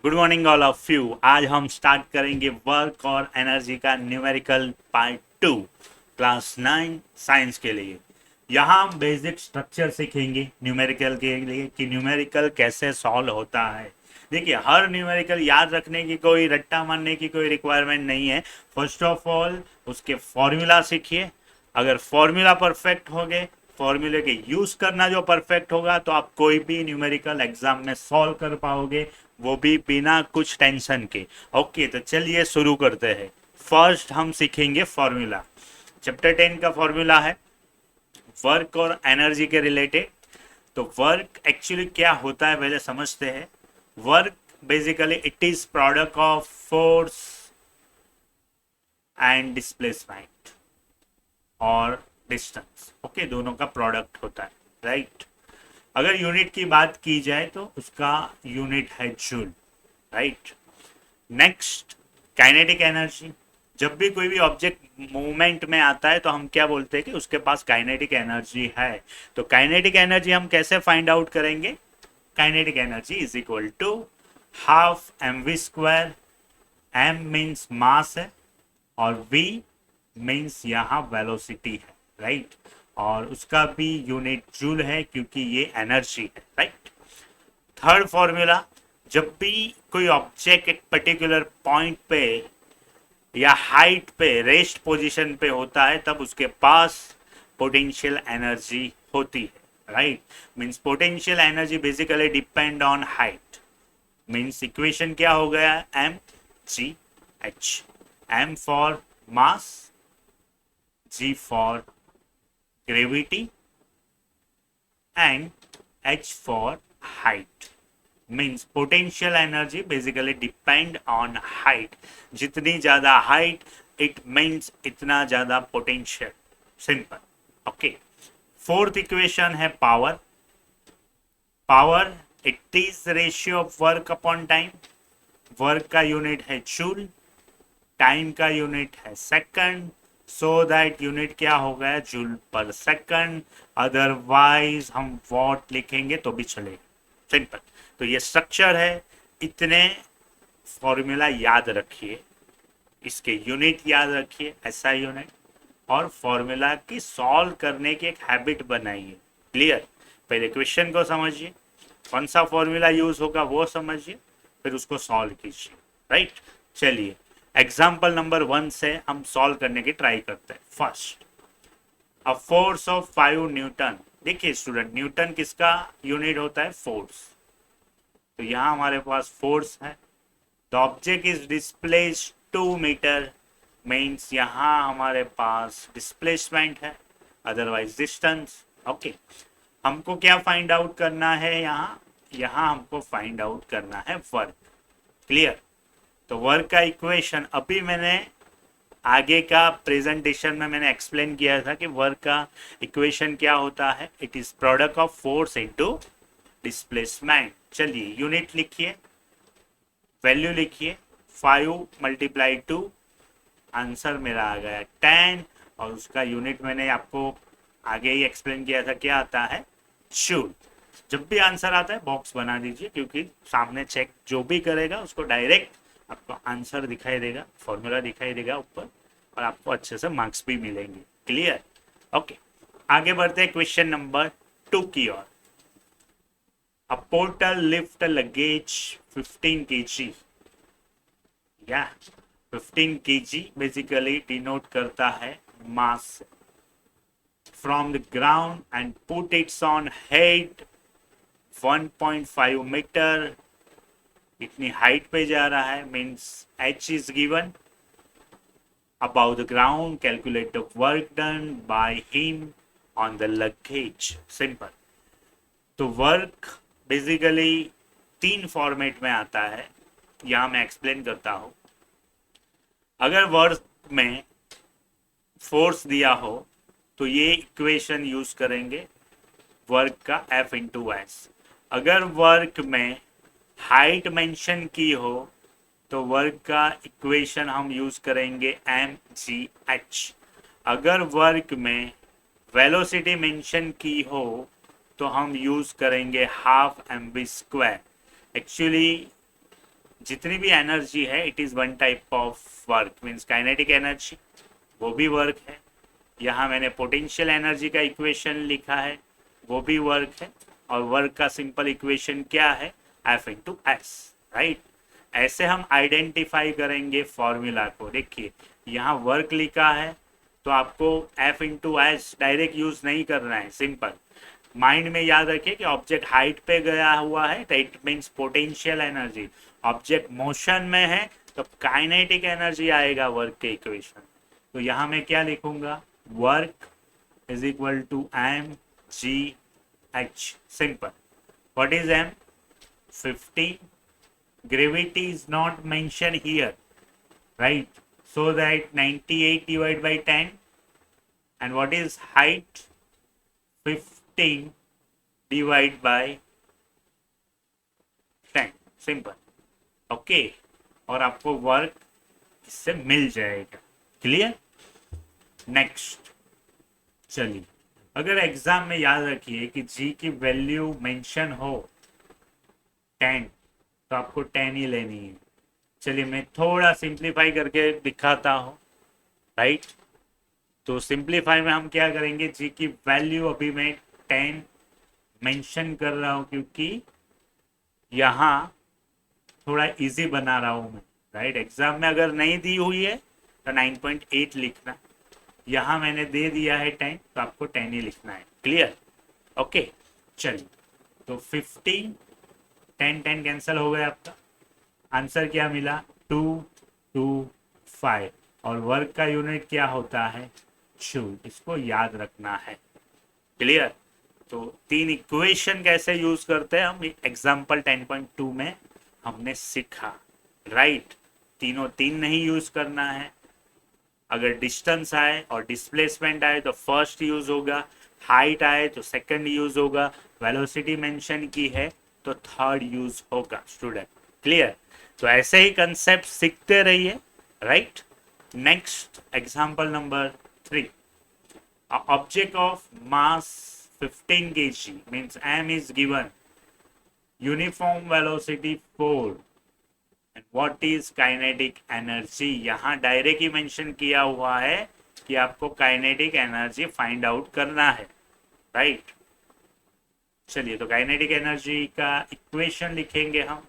Good morning all of you. आज हम start करेंगे वर्क और एनर्जी का न्यूमेरिकल पार्ट 2 क्लास 9 साइंस के लिए। यहाँ हम बेसिक स्ट्रक्चर सीखेंगे न्यूमेरिकल के लिए कि न्यूमेरिकल कैसे सॉल्व होता है। देखिए, हर न्यूमेरिकल याद रखने की कोई रट्टा मारने की कोई रिक्वायरमेंट नहीं है। फर्स्ट ऑफ ऑल उसके फॉर्मूला सीखिए। अगर फॉर्मूला परफेक्ट हो गए, फॉर्मूले के यूज करना जो परफेक्ट होगा, तो आप कोई भी न्यूमेरिकल एग्जाम में सॉल्व कर पाओगे, वो भी बिना कुछ टेंशन के। ओके, तो चलिए शुरू करते हैं। फर्स्ट हम सीखेंगे फॉर्मूला। चैप्टर 10 का फॉर्मूला है वर्क और एनर्जी के रिलेटेड। तो वर्क एक्चुअली क्या होता है पहले समझते हैं। Work basically it is product of force and displacement और डिस्टेंस। ओके, दोनों का प्रोडक्ट होता है, राइट। अगर यूनिट की बात की जाए तो उसका यूनिट है joule, right. Next, kinetic energy. जब भी कोई भी ऑब्जेक्ट मूवमेंट में आता है तो हम क्या बोलते हैं कि उसके पास काइनेटिक एनर्जी है। तो काइनेटिक एनर्जी हम कैसे फाइंड आउट करेंगे। Kinetic energy is equal to half m v square. M means mass है और वी मीन्स यहाँ वेलोसिटी है, राइट। और उसका भी यूनिट जूल है क्योंकि ये एनर्जी है, राइट। थर्ड फॉर्मूला, जब भी कोई ऑब्जेक्ट एक पर्टिकुलर पॉइंट पे या हाइट पे रेस्ट पोजीशन पे होता है तब उसके पास पोटेंशियल एनर्जी होती है, right. Means potential energy basically depend on height. Means equation क्या हो गया, m g h. M for mass, g for gravity and h for height. Means potential energy basically depend on height. जितनी ज्यादा height it means इतना ज्यादा potential. Simple. Okay. Fourth equation है power. Power it is ratio of work upon time. Work का unit है joule. Time का unit है second. So that unit क्या हो गया, जूल पर सेकंड। अदरवाइज हम वॉट लिखेंगे तो भी चलेगा, सिंपल। तो ये स्ट्रक्चर है। इतने फॉर्मूला याद रखिए, इसके यूनिट याद रखिए, ऐसा यूनिट, और फॉर्मूला की सॉल्व करने की एक हैबिट बनाइए। क्लियर। पहले क्वेश्चन को समझिए, कौन सा फॉर्मूला यूज होगा वो समझिए, फिर उसको सॉल्व कीजिए, राइट। चलिए एग्जाम्पल नंबर 1 से हम सॉल्व करने की ट्राई करते हैं। First, a force of 5 newton. देखिए स्टूडेंट, न्यूटन किसका यूनिट होता है, फोर्स। तो यहाँ हमारे पास फोर्स है। The object is displace 2 metre. Means यहाँ हमारे पास डिस्प्लेसमेंट है, अदरवाइज डिस्टेंस। ओके, हमको क्या फाइंड आउट करना है, यहाँ यहाँ हमको फाइंड आउट करना है वर्क। क्लियर। तो वर्क का इक्वेशन अभी मैंने आगे का प्रेजेंटेशन में मैंने एक्सप्लेन किया था कि वर्क का इक्वेशन क्या होता है, it is product of force into displacement. चलिए यूनिट लिखिए, वैल्यू लिखिए, 5 मल्टीप्लाई 2, आंसर मेरा आ गया 10। और उसका यूनिट मैंने आपको आगे ही एक्सप्लेन किया था, क्या आता है, जूल। जब भी आंसर आता है बॉक्स बना दीजिए, क्योंकि सामने चेक जो भी करेगा उसको डायरेक्ट आपको आंसर दिखाई देगा, फॉर्मूला दिखाई देगा ऊपर, और आपको अच्छे से मार्क्स भी मिलेंगे। क्लियर। ओके, आगे बढ़ते हैं क्वेश्चन नंबर 2 की ओर। A porter lift luggage 15 kg। या 15 kg बेसिकली डिनोट करता है mass from the ground and put its on head 1.5 metre. इतनी हाइट पे जा रहा है, means h is given above the ground. Calculate the work done by him on the luggage. Simple. तो work basically 3 format में आता है, यहाँ मैं एक्सप्लेन करता हूँ। अगर वर्क में फोर्स दिया हो तो ये इक्वेशन यूज करेंगे वर्क का F इंटू एस। अगर वर्क में हाइट मेंशन की हो तो वर्क का इक्वेशन हम यूज करेंगे एम जी एच। अगर वर्क में वेलोसिटी मेंशन की हो तो हम यूज करेंगे half m b square. Actually जितनी भी एनर्जी है it is one type of work, means kinetic energy, वो भी वर्क है। यहाँ मैंने पोटेंशियल एनर्जी का इक्वेशन लिखा है, वो भी वर्क है। और वर्क का सिंपल इक्वेशन क्या है, एफ इंटू एस, राइट। ऐसे हम आइडेंटिफाई करेंगे फॉर्मूला को। देखिए यहाँ वर्क लिखा है तो आपको F into S direct use नहीं करना है, सिंपल माइंड में याद रखिए कि ऑब्जेक्ट हाइट पे गया हुआ है तो it means potential energy, object motion में है तो काइनेटिक एनर्जी आएगा वर्क के इक्वेशन। तो यहाँ मैं क्या लिखूंगा, work is equal to m g h, simple. What is m, 50, gravity is not mentioned here, right? So that 98 divided by 10, and what is height, 15 divided by 10, simple, okay। और आपको work इससे मिल जाएगा, clear. Next चलिए, अगर exam में याद रखिए कि जी की वैल्यू मेंशन हो 10 तो आपको 10 ही लेनी है। चलिए मैं थोड़ा सिंप्लीफाई करके दिखाता हूँ, राइट। तो सिंप्लीफाई में हम क्या करेंगे, जी की वैल्यू अभी मैं 10 मेंशन कर रहा हूँ क्योंकि यहाँ थोड़ा इजी बना रहा हूँ मैं, राइट। एग्जाम में अगर नहीं दी हुई है तो 9.8 लिखना, यहाँ मैंने दे दिया है 10 तो आपको 10 ही लिखना है, क्लियर, ओके। चलिए तो 50, 10 कैंसिल हो गया, आपका आंसर क्या मिला, 225। और वर्क का यूनिट क्या होता है, जूल, इसको याद रखना है, क्लियर। तो 3 इक्वेशन कैसे यूज करते हैं हम एग्जाम्पल 10.2 में हमने सीखा, राइट। तीनों 3 नहीं यूज करना है। अगर डिस्टेंस आए और डिस्प्लेसमेंट आए तो फर्स्ट यूज होगा, हाइट आए तो सेकंड यूज होगा, वेलोसिटी मेंशन की है तो थर्ड यूज होगा, स्टूडेंट, क्लियर। तो ऐसे ही कंसेप्ट सीखते रहिए, right. Next example number 3, object of mass 15 kg means m is given, uniform velocity 4 and what is kinetic energy। यहाँ डायरेक्ट ही मेंशन किया हुआ है कि आपको काइनेटिक एनर्जी फाइंड आउट करना है, राइट। चलिए तो काइनेटिक एनर्जी का इक्वेशन लिखेंगे हम।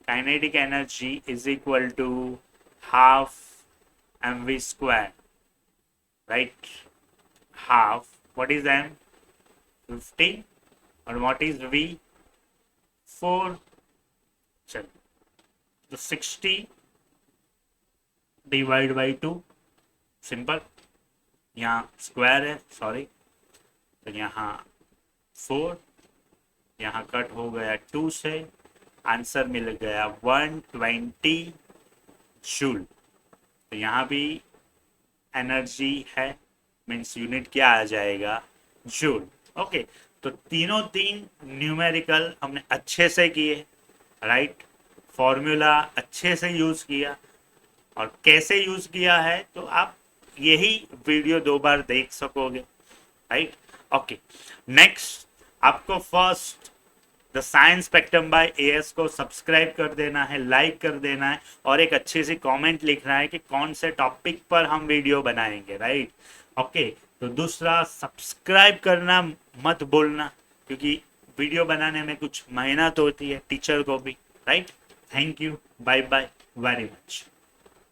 Kinetic energy is equal to half mv square, right. Half, what is m, 50, और व्हाट इज v, 4। चलिए तो 60 डिवाइड बाई 2, सिंपल, यहाँ स्क्वायर है, सॉरी, तो यहाँ 4, यहाँ कट हो गया 2 से, आंसर मिल गया 120 जूल। तो यहाँ भी एनर्जी है, मीन्स यूनिट क्या आ जाएगा, जूल, ओके। तो तीनों 3 न्यूमेरिकल हमने अच्छे से किए, राइट। फॉर्मूला अच्छे से यूज किया, और कैसे यूज किया है तो आप यही वीडियो 2 बार देख सकोगे, राइट, ओके। नेक्स्ट आपको first the science spectrum by AS को सब्सक्राइब कर देना है, लाइक कर देना है, और एक अच्छी सी कमेंट लिखना है कि कौन से टॉपिक पर हम वीडियो बनाएंगे, राइट, ओके। तो दूसरा, सब्सक्राइब करना मत भूलना क्योंकि वीडियो बनाने में कुछ मेहनत होती है टीचर को भी, right. Thank you, bye bye very much.